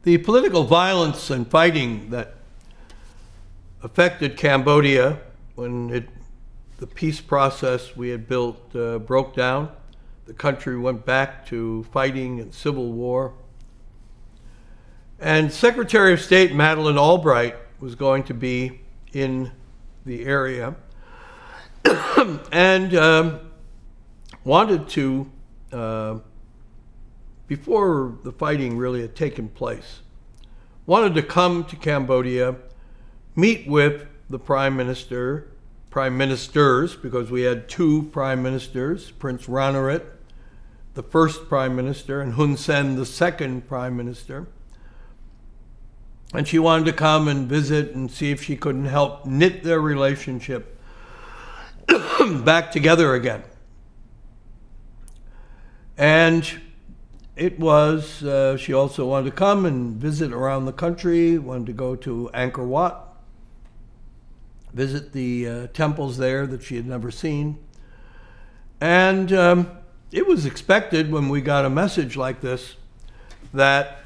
The political violence and fighting that affected Cambodia when the peace process we had built broke down. The country went back to fighting and civil war. And Secretary of State Madeleine Albright was going to be in the area and wanted to, before the fighting really had taken place, wanted to come to Cambodia, meet with the prime ministers, because we had two prime ministers, Prince Ranariddh, the first prime minister, and Hun Sen, the second prime minister. And she wanted to come and visit and see if she couldn't help knit their relationship back together again. And it was, she also wanted to come and visit around the country, wanted to go to Angkor Wat, visit the temples there that she had never seen. And it was expected when we got a message like this that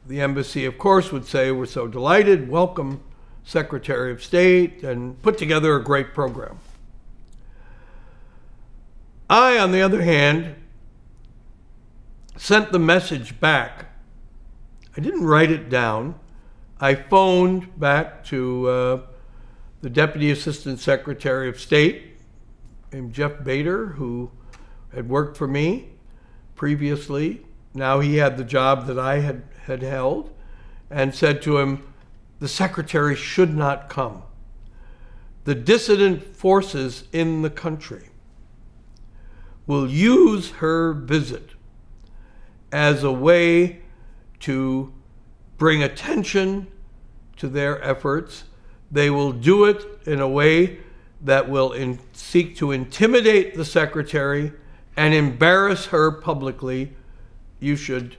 the embassy, of course, would say, "We're so delighted, welcome Secretary of State," and put together a great program. I, on the other hand, sent the message back. I didn't write it down. I phoned back to the Deputy Assistant Secretary of State, named Jeff Bader, who had worked for me previously. Now he had the job that I had held, and said to him, "The secretary should not come. The dissident forces in the country will use her visit as a way to bring attention to their efforts. They will do it in a way that will seek to intimidate the secretary and embarrass her publicly. You should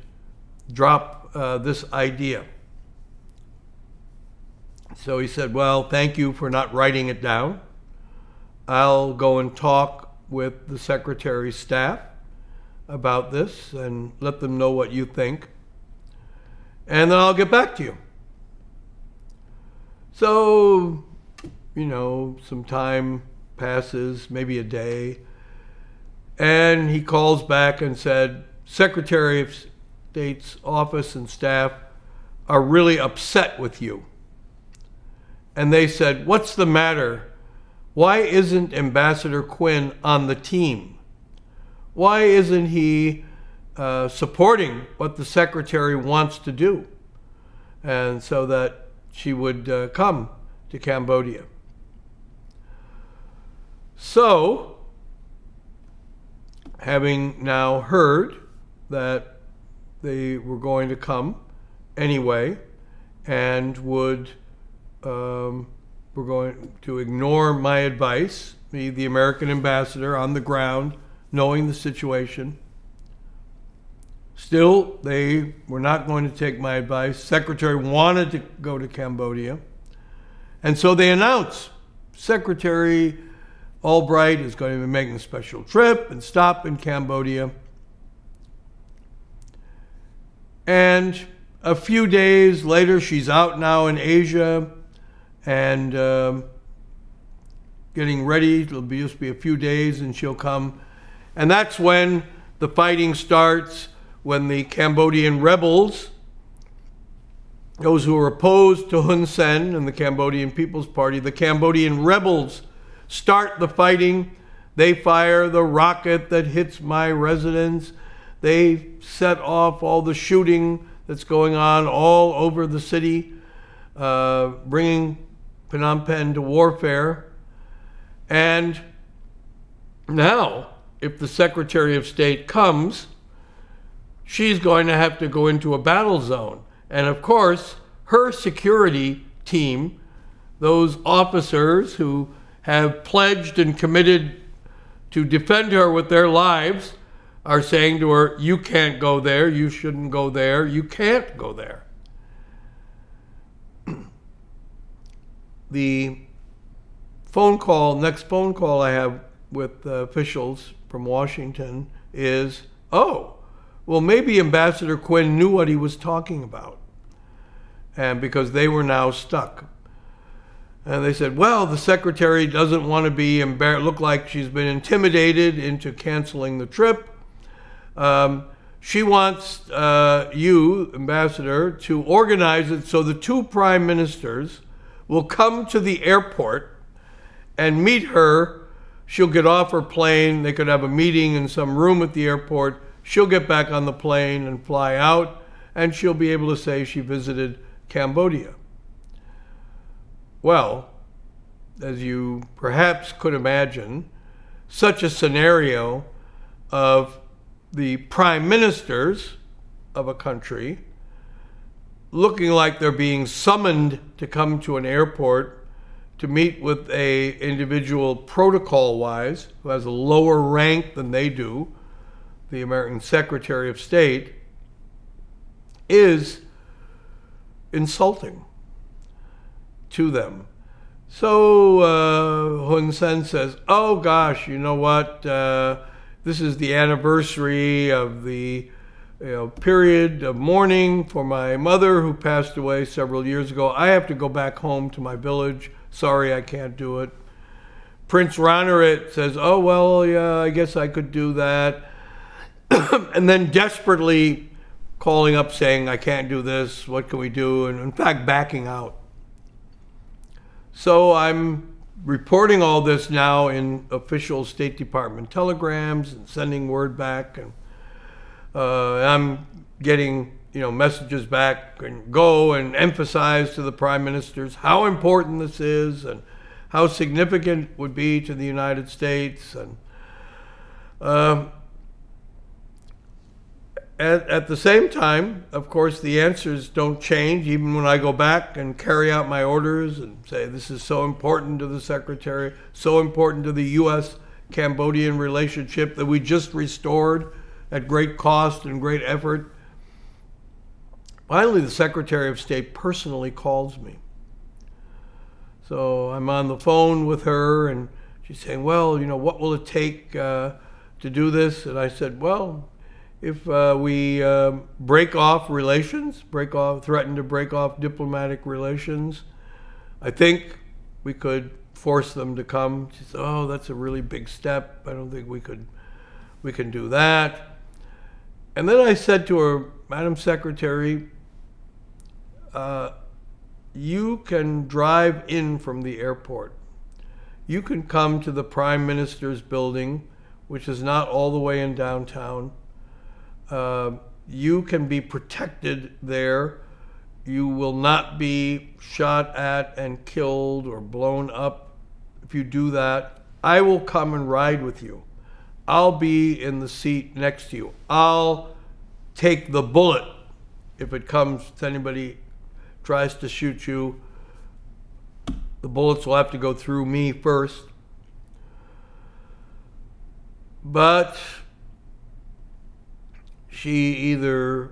drop this idea." So he said, "Well, thank you for not writing it down. I'll go and talk with the secretary's staff about this and let them know what you think, and then I'll get back to you." So, you know, some time passes, maybe a day, and he calls back and said, "Secretary of State's office and staff are really upset with you." And they said, "What's the matter? Why isn't Ambassador Quinn on the team? Why isn't he supporting what the secretary wants to do?" And so that she would come to Cambodia. So, having now heard that they were going to come anyway and were going to ignore my advice, me, the American ambassador on the ground, knowing the situation. Still, they were not going to take my advice. Secretary wanted to go to Cambodia. And so they announced Secretary Albright is going to be making a special trip and stop in Cambodia. And a few days later, she's out now in Asia and getting ready. It'll just be a few days and she'll come. And that's when the fighting starts, when the Cambodian rebels, those who are opposed to Hun Sen and the Cambodian People's Party, the Cambodian rebels start the fighting. They fire the rocket that hits my residence. They set off all the shooting that's going on all over the city, bringing Phnom Penh to warfare. And now, if the Secretary of State comes, she's going to have to go into a battle zone. And of course, her security team, those officers who have pledged and committed to defend her with their lives, are saying to her, "You can't go there, you shouldn't go there, you can't go there." The next phone call I have with officials from Washington is, "Oh, well, maybe Ambassador Quinn knew what he was talking about." and because they were now stuck. And they said, well, the secretary doesn't want to be look like she's been intimidated into canceling the trip. She wants you, Ambassador, to organize it so the two prime ministers will come to the airport and meet her. She'll get off her plane. They could have a meeting in some room at the airport. She'll get back on the plane and fly out, and she'll be able to say she visited Cambodia. Well, as you perhaps could imagine, such a scenario of the prime ministers of a country looking like they're being summoned to come to an airport to meet with a individual protocol-wise who has a lower rank than they do, the American Secretary of State, is insulting to them. So Hun Sen says, oh gosh, you know what, this is the anniversary of the period of mourning for my mother who passed away several years ago. I have to go back home to my village. Sorry, I can't do it. Prince Ranariddh says, oh, well, yeah, I guess I could do that. And then desperately calling up saying, I can't do this, what can we do? And in fact, backing out. So I'm reporting all this now in official State Department telegrams and sending word back, and I'm getting messages back and go and emphasize to the prime ministers how important this is and how significant it would be to the United States. And at the same time, of course, the answers don't change even when I go back and carry out my orders and say this is so important to the secretary, so important to the U.S.-Cambodian relationship that we just restored at great cost and great effort. Finally, the Secretary of State personally calls me. So I'm on the phone with her, and she's saying, well, what will it take to do this? And I said, well, if we break off relations, threaten to break off diplomatic relations, I think we could force them to come. She said, oh, that's a really big step. I don't think we can do that. And then I said to her, Madam Secretary, you can drive in from the airport. You can come to the Prime Minister's building, which is not all the way in downtown. You can be protected there. You will not be shot at and killed or blown up if you do that. I will come and ride with you. I'll be in the seat next to you. I'll take the bullet if it comes to anybody tries to shoot you. The bullets will have to go through me first. But she either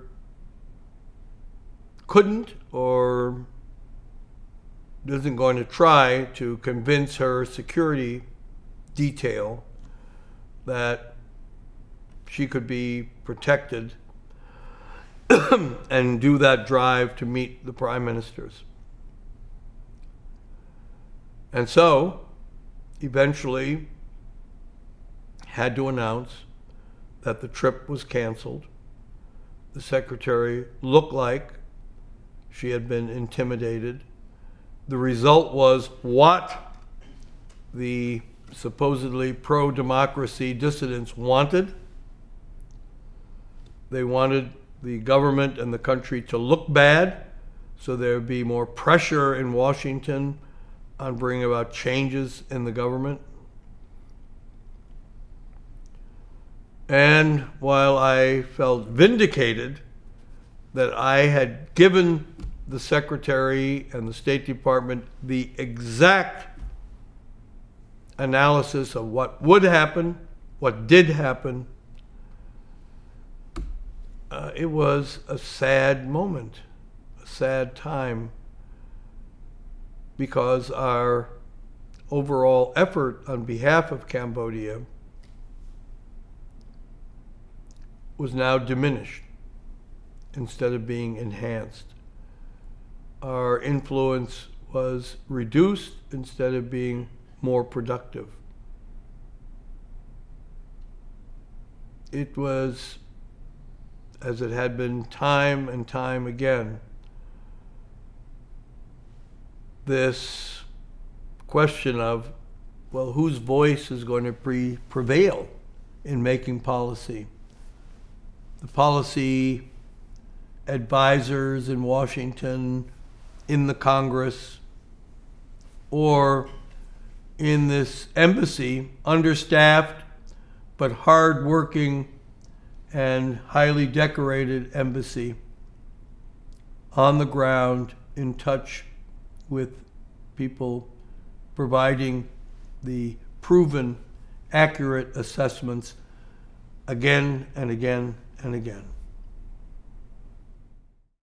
couldn't or isn't going to try to convince her security detail that she could be protected and do that drive to meet the prime ministers. And so, eventually, had to announce that the trip was canceled. The secretary looked like she had been intimidated. The result was what the supposedly pro-democracy dissidents wanted. They wanted the government and the country to look bad, so there would be more pressure in Washington on bringing about changes in the government. And while I felt vindicated that I had given the Secretary and the State Department the exact analysis of what would happen, what did happen, it was a sad moment, a sad time, because our overall effort on behalf of Cambodia was now diminished instead of being enhanced. our influence was reduced instead of being more productive. It was, as it had been time and time again, this question of, well, whose voice is going to prevail in making policy? The policy advisors in Washington, in the Congress, or in this embassy, understaffed but hard-working and highly decorated embassy, on the ground, in touch with people, providing the proven, accurate assessments again and again and again.